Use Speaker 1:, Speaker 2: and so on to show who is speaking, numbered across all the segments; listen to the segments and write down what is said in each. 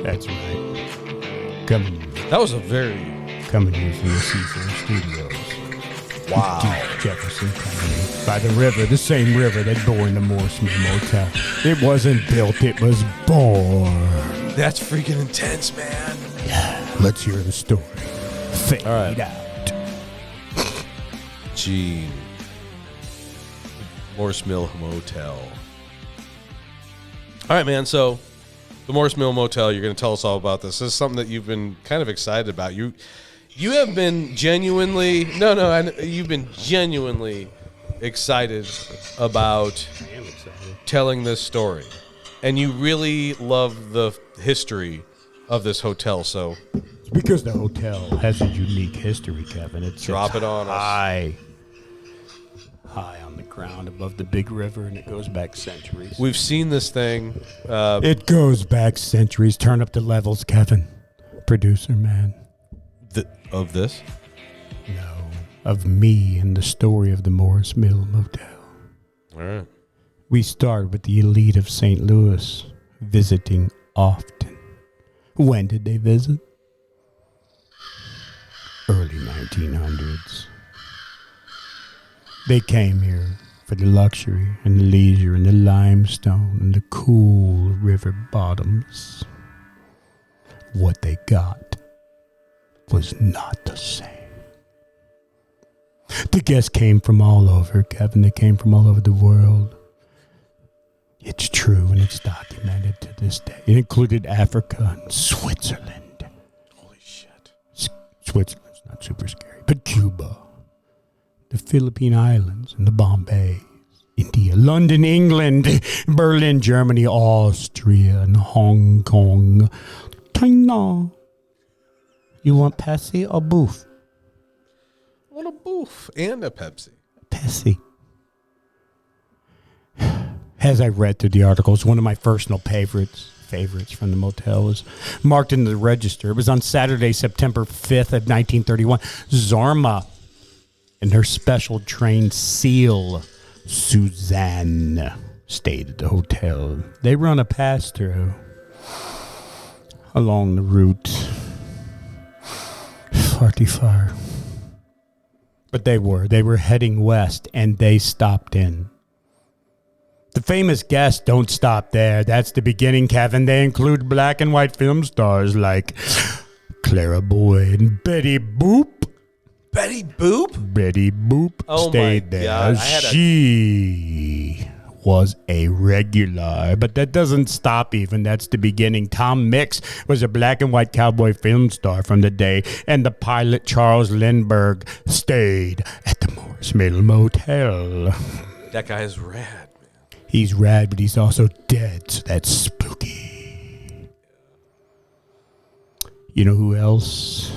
Speaker 1: That's right. Coming here from the C4 Studios.
Speaker 2: Wow.
Speaker 1: Deep Jefferson County. By the river, the same river that bore in the Morse Mill Motel. It wasn't built, it was born.
Speaker 2: That's freaking intense, man.
Speaker 1: Yeah, let's hear the story. Fade out.
Speaker 2: Gene. Morse Mill Motel. All right, man. So, the Morse Mill Motel, you're going to tell us all about this. This is something that you've been kind of excited about. You have been genuinely, you've been genuinely excited about telling this story. And you really love the history of this hotel, so.
Speaker 1: Because the hotel has a unique history, Kevin. It
Speaker 2: Drop it on us.
Speaker 1: High on the ground above the big river, and it goes back centuries.
Speaker 2: We've seen this thing.
Speaker 1: It goes back centuries. Turn up the levels, Kevin. Producer man.
Speaker 2: Of this?
Speaker 1: No. Of me and the story of the Morse Mill Motel.
Speaker 2: All right.
Speaker 1: We start with the elite of St. Louis visiting often. When did they visit? Early 1900s. They came here for the luxury and the leisure and the limestone and the cool river bottoms. What they got was not the same. The guests came from all over, Kevin. They came from all over the world. It's true, and it's documented to this day. It included Africa and Switzerland.
Speaker 2: Holy shit.
Speaker 1: Switzerland's not super scary, but Cuba, the Philippine Islands, and the Bombays, India, London, England, Berlin, Germany, Austria, and Hong Kong. China. You want Pepsi or Boof?
Speaker 2: I want a Boof and a Pepsi.
Speaker 1: Pepsi. As I read through the articles, one of my personal favorites from the motel was marked in the register. It was on Saturday, September 5th of 1931. Zorma and her special trained seal, Suzanne, stayed at the hotel. They run a pass-through along the route. Farty far. But they were heading west, and they stopped in. The famous guests don't stop there. That's the beginning, Kevin. They include black and white film stars like Clara Boyd and Betty Boop.
Speaker 2: Betty Boop?
Speaker 1: Betty Boop stayed there. God. She was a regular, but that doesn't stop even. That's the beginning. Tom Mix was a black and white cowboy film star from the day, and the pilot Charles Lindbergh stayed at the Morse Mill Motel.
Speaker 2: That guy is rad.
Speaker 1: He's rad, but he's also dead, so that's spooky. You know who else?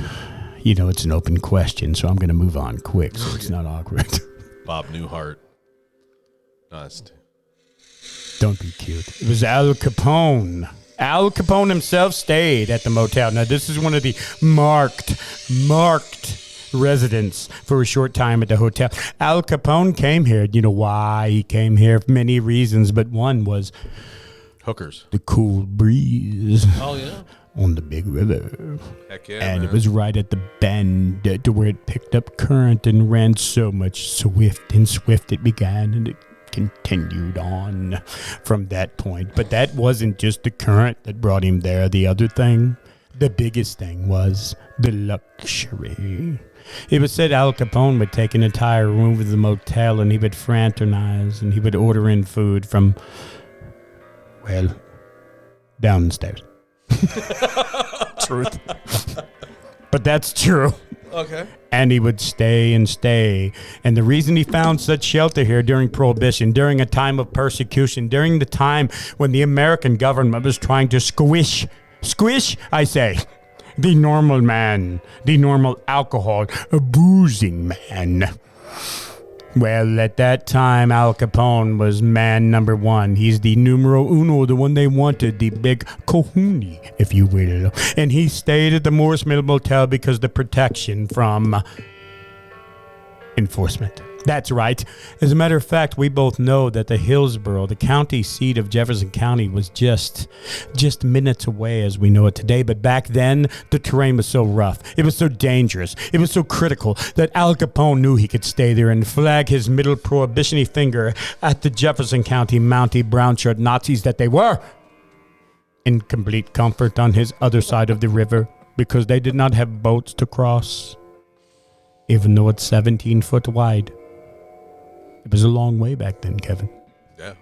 Speaker 1: You know, it's an open question, so I'm going to move on quick so it's not awkward.
Speaker 2: Bob Newhart. Nice.
Speaker 1: Don't be cute. It was Al Capone. Al Capone himself stayed at the motel. Now, this is one of the marked residents for a short time at the hotel. Al Capone came here. You know why he came here? Many reasons, but one was
Speaker 2: hookers.
Speaker 1: The cool breeze.
Speaker 2: Oh, yeah.
Speaker 1: On the big river.
Speaker 2: Heck yeah,
Speaker 1: and
Speaker 2: man.
Speaker 1: It was right at the bend to where it picked up current and ran so much swift it began, and it continued on from that point. But that wasn't just the current that brought him there. The other thing, the biggest thing, was the luxury. It was said Al Capone would take an entire room of the motel, and he would fraternize, and he would order in food from, well, downstairs. Truth. But that's true.
Speaker 2: Okay.
Speaker 1: And he would stay and stay. And the reason he found such shelter here during Prohibition, during a time of persecution, during the time when the American government was trying to squish, I say, the normal man, the normal alcohol boozing man. Well, at that time, Al Capone was man number one. He's the numero uno, the one they wanted, the big kahuna, if you will. And he stayed at the Morse Mill Motel because the protection from enforcement. That's right. As a matter of fact, we both know that the Hillsborough, the county seat of Jefferson County, was just minutes away as we know it today. But back then, the terrain was so rough. It was so dangerous. It was so critical that Al Capone knew he could stay there and flag his middle prohibition-y finger at the Jefferson County Mountie brown-shirt Nazis that they were, in complete comfort on his other side of the river, because they did not have boats to cross, even though it's 17 foot wide. It was a long way back then, Kevin.
Speaker 2: Yeah.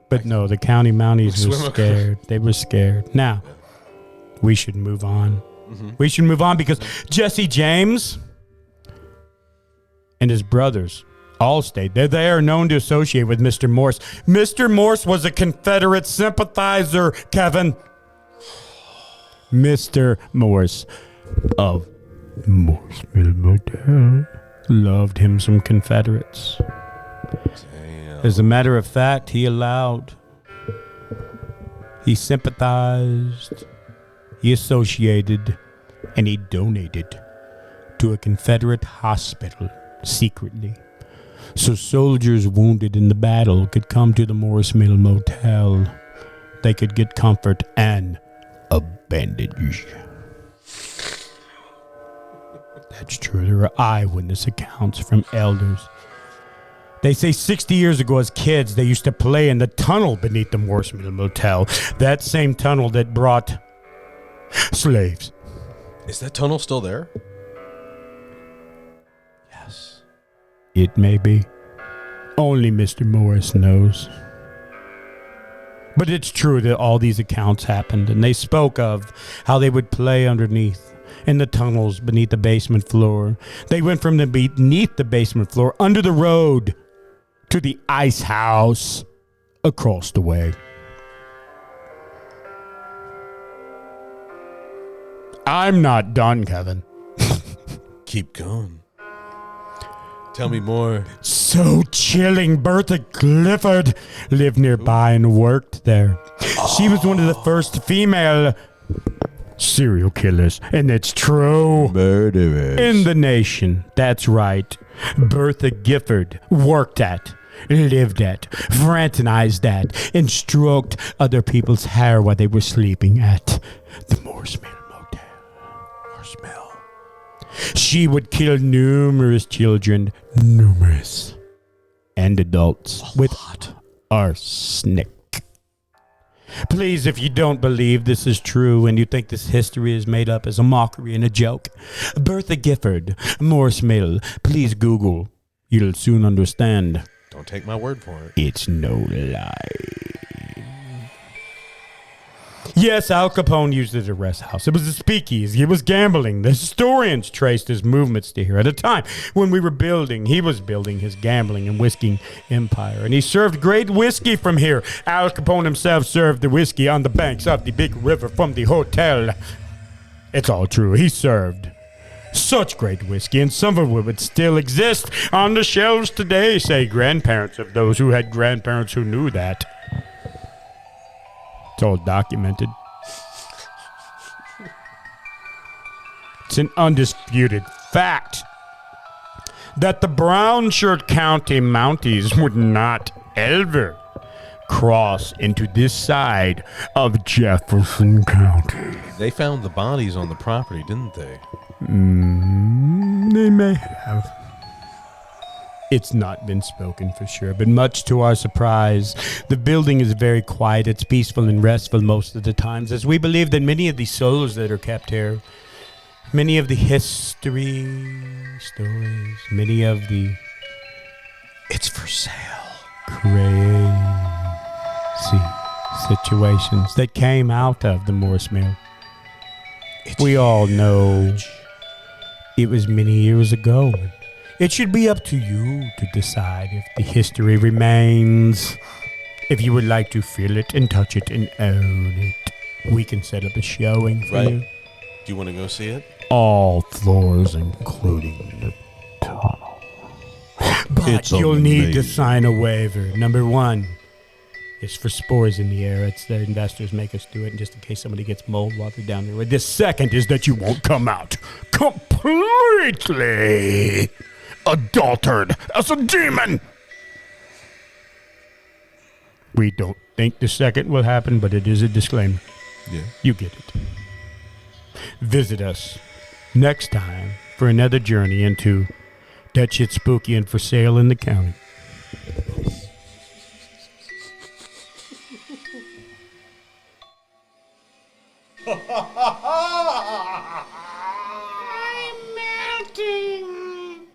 Speaker 1: But no, the county Mounties were scared. They were scared. Now, we should move on. Mm-hmm. We should move on because Jesse James and his brothers all stayed. They are known to associate with Mr. Morse. Mr. Morse was a Confederate sympathizer, Kevin. Mr. Morse of Morse Mill Hotel loved him some Confederates.
Speaker 2: Damn.
Speaker 1: As a matter of fact, he sympathized, he associated, and he donated to a Confederate hospital secretly, so soldiers wounded in the battle could come to the Morse Mill Motel. They could get comfort and a bandage. That's true. There are eyewitness accounts from elders. They say 60 years ago as kids, they used to play in the tunnel beneath the Morse Mill Motel. That same tunnel that brought slaves.
Speaker 2: Is that tunnel still there? Yes.
Speaker 1: It may be. Only Mr. Morris knows. But it's true that all these accounts happened, and they spoke of how they would play underneath in the tunnels beneath the basement floor. They went from beneath the basement floor under the road to the ice house across the way. I'm not done, Kevin.
Speaker 2: Keep going. Tell me more.
Speaker 1: So chilling. Bertha Clifford lived nearby and worked there. She was one of the first female serial killers, and it's true.
Speaker 2: Murderers.
Speaker 1: In the nation. That's right. Bertha Gifford worked at, lived at, fraternized at, and stroked other people's hair while they were sleeping at the Morse Mill Motel. Morse Mill. She would kill numerous children, and adults with arsenic. Please, if you don't believe this is true and you think this history is made up as a mockery and a joke, Bertha Gifford, Morse Mill, please Google. You'll soon understand.
Speaker 2: Don't take my word for it.
Speaker 1: It's no lie. Yes, Al Capone used it as a rest house. It was a speakeasy. It was gambling. The historians traced his movements to here at a time when he was building his gambling and whiskey empire. And he served great whiskey from here. Al Capone himself served the whiskey on the banks of the big river from the hotel. It's all true. He served such great whiskey, and some of it would still exist on the shelves today, say grandparents of those who had grandparents who knew that. It's all documented. It's an undisputed fact that the Brown Shirt County Mounties would not ever cross into this side of Jefferson County.
Speaker 2: They found the bodies on the property, didn't they?
Speaker 1: They may have. It's not been spoken for sure, but much to our surprise, the building is very quiet. It's peaceful and restful most of the times, as we believe that many of the souls that are kept here, many of the history stories, many of the
Speaker 2: it's for sale
Speaker 1: crazy situations that came out of the Morse Mill. We all know it was many years ago. It should be up to you to decide if the history remains. If you would like to feel it and touch it and own it, we can set up a showing for you.
Speaker 2: Do you want to go see it?
Speaker 1: All floors, including the tunnel. But you'll need to sign a waiver. Number 1 is for spores in the air. It's the investors make us do it just in case somebody gets mold while they're down there. The second is that you won't come out completely adultered as a demon. We don't think the second will happen, but it is a disclaimer.
Speaker 2: Yeah.
Speaker 1: You get it. Visit us next time for another journey into that shit spooky and for sale in the county.